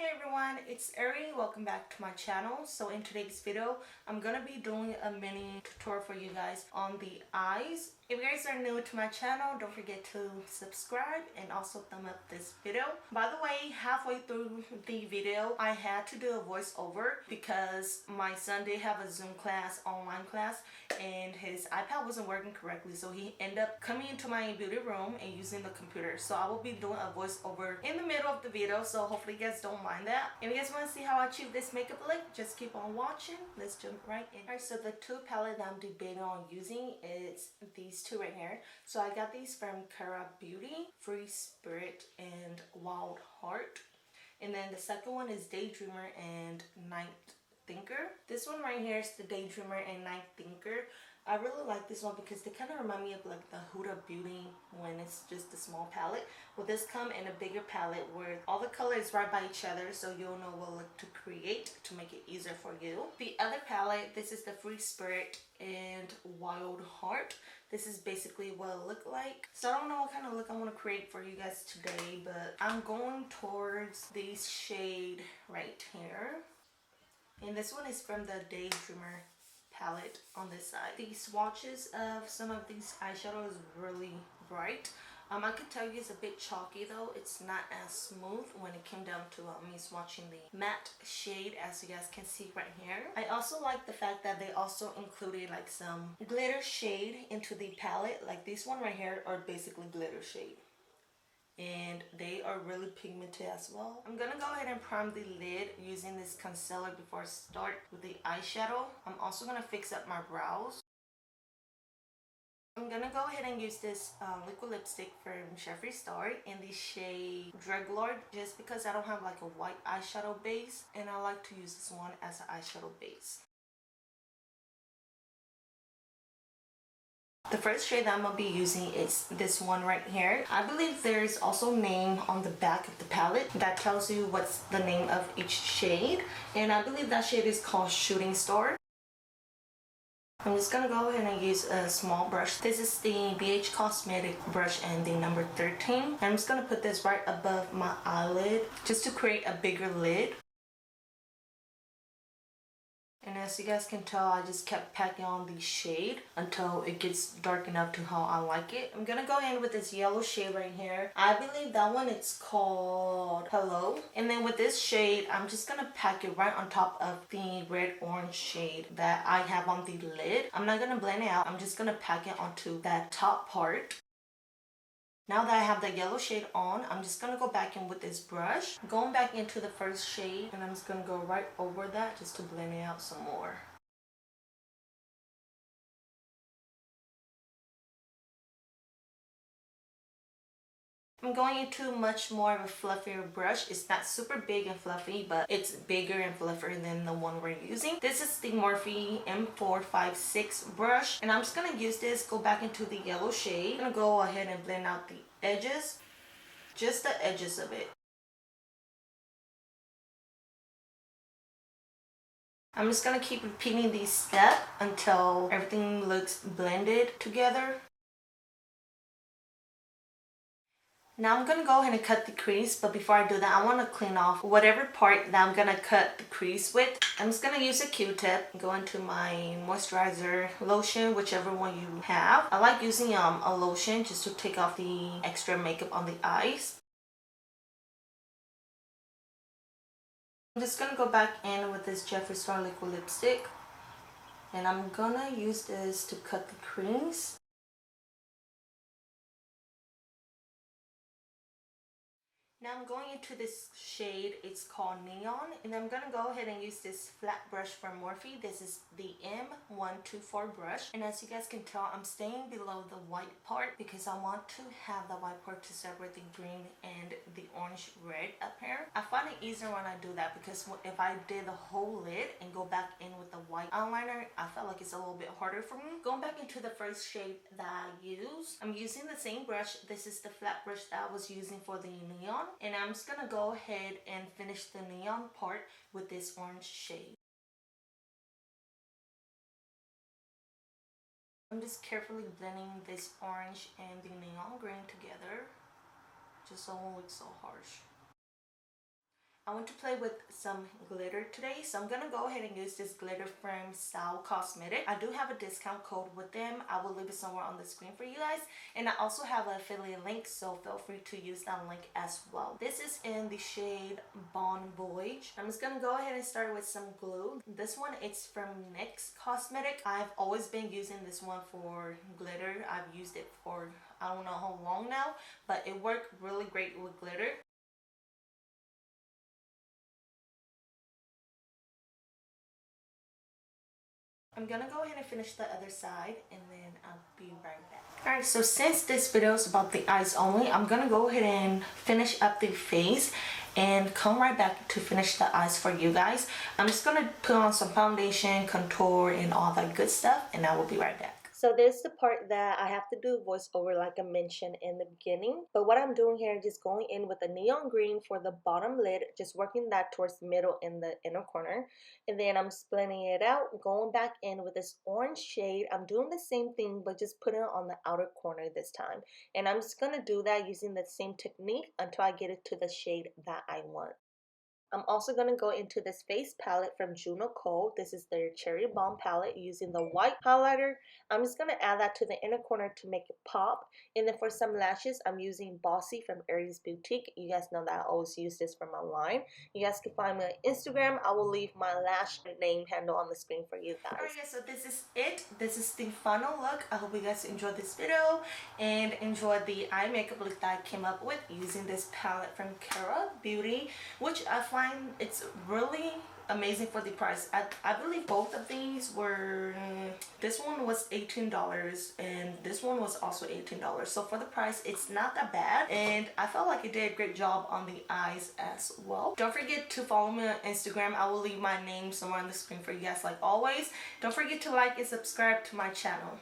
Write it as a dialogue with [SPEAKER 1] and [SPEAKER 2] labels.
[SPEAKER 1] Hey everyone, it's Ari. Welcome back to my channel. So in today's video, I'm gonna be doing a mini tutorial for you guys on the eyes. If you guys are new to my channel, don't forget to subscribe and also thumb up this video. By the way, halfway through the video, I had to do a voiceover because my son did have a Zoom class, online class, and his iPad wasn't working correctly, so he ended up coming into my beauty room and using the computer. So I will be doing a voiceover in the middle of the video, so hopefully you guys don't mind that. If you guys want to see how I achieve this makeup look, just keep on watching. Let's jump right in. Alright, so the two palettes that I'm debating on using is these two right here. So I got these from Beauty, Free Spirit, and Wild Heart. And then the second one is Daydreamer and Night Thinker. This one right here is the Daydreamer and Night Thinker. I really like this one because they kind of remind me of like the Huda Beauty when it's just a small palette. Well, this come in a bigger palette where all the colors right by each other, so you'll know what look to create to make it easier for you. The other palette, this is the Free Spirit and Wild Heart. This is basically what it look like. So I don't know what kind of look I want to create for you guys today, but I'm going towards this shade right here. And this one is from the Daydreamer palette on this side. The swatches of some of these eyeshadow is really bright. I could tell you it's a bit chalky though. It's not as smooth when it came down to me swatching the matte shade, as you guys can see right here. I also like the fact that they also included like some glitter shade into the palette. Like this one right here are basically glitter shade, and they are really pigmented as well. I'm gonna go ahead and prime the lid using this concealer before I start with the eyeshadow. I'm also gonna fix up my brows. I'm gonna go ahead and use this liquid lipstick from Jeffree Star in the shade Dreadlord, just because I don't have like a white eyeshadow base, and I like to use this one as an eyeshadow base. The first shade that I'm going to be using is this one right here. I believe there's also name on the back of the palette that tells you what's the name of each shade. And I believe that shade is called Shooting Star. I'm just going to go ahead and use a small brush. This is the BH Cosmetic brush and the number 13. I'm just going to put this right above my eyelid just to create a bigger lid. And as you guys can tell, I just kept packing on the shade until it gets dark enough to how I like it. I'm gonna go in with this yellow shade right here. I believe that one it's called Hello. And then with this shade, I'm just gonna pack it right on top of the red orange shade that I have on the lid. I'm not gonna blend it out. I'm just gonna pack it onto that top part. Now that I have the yellow shade on, I'm just going to go back in with this brush. Going back into the first shade, and I'm just going to go right over that just to blend it out some more. I'm going into much more of a fluffier brush. It's not super big and fluffy, but it's bigger and fluffier than the one we're using. This is the Morphe M456 brush, and I'm just going to use this, go back into the yellow shade. I'm going to go ahead and blend out the edges, just the edges of it. I'm just going to keep repeating these steps until everything looks blended together. Now I'm going to go ahead and cut the crease, but before I do that, I want to clean off whatever part that I'm going to cut the crease with. I'm just going to use a Q-tip, go into my moisturizer, lotion, whichever one you have. I like using a lotion just to take off the extra makeup on the eyes. I'm just going to go back in with this Jeffree Star liquid lipstick, and I'm going to use this to cut the crease. Now I'm going into this shade, it's called Neon, and I'm going to go ahead and use this flat brush from Morphe. This is the M124 brush, and as you guys can tell, I'm staying below the white part because I want to have the white part to separate the green and the orange red up here. I find it easier when I do that because if I did the whole lid and go back in with the white eyeliner, I felt like it's a little bit harder for me. Going back into the first shade that I use, I'm using the same brush. This is the flat brush that I was using for the Neon. And I'm just going to go ahead and finish the neon part with this orange shade. I'm just carefully blending this orange and the neon green together, just so it won't look so harsh. I want to play with some glitter today, so I'm gonna go ahead and use this glitter frame style cosmetic. I do have a discount code with them. I will leave it somewhere on the screen for you guys, and I also have an affiliate link, so feel free to use that link as well. This is in the shade Bon Voyage. I'm just gonna go ahead and start with some glue. This one it's from NYX Cosmetic. I've always been using this one for glitter. I've used it for I don't know how long now, but it worked really great with glitter. I'm gonna go ahead and finish the other side and then I'll be right back. Alright, so since this video is about the eyes only, I'm gonna go ahead and finish up the face and come right back to finish the eyes for you guys. I'm just gonna put on some foundation, contour, and all that good stuff, and I will be right back. So this is the part that I have to do voiceover like I mentioned in the beginning. But what I'm doing here is just going in with a neon green for the bottom lid, just working that towards the middle in the inner corner. And then I'm splitting it out, going back in with this orange shade. I'm doing the same thing, but just putting it on the outer corner this time. And I'm just going to do that using the same technique until I get it to the shade that I want. I'm also going to go into this face palette from Juno Cole. This is their Cherry Bomb palette using the white highlighter. I'm just going to add that to the inner corner to make it pop. And then for some lashes, I'm using Bossy from Aries Boutique. You guys know that I always use this from online. You guys can find me on Instagram. I will leave my lash name handle on the screen for you guys. Alright guys, so this is it. This is the final look. I hope you guys enjoyed this video and enjoyed the eye makeup look that I came up with using this palette from Kara Beauty, which I find it's really amazing for the price. I believe both of these were, this one was $18 and this one was also $18. So for the price, it's not that bad, and I felt like it did a great job on the eyes as well. Don't forget to follow me on Instagram. I will leave my name somewhere on the screen for you guys like always. Don't forget to like and subscribe to my channel.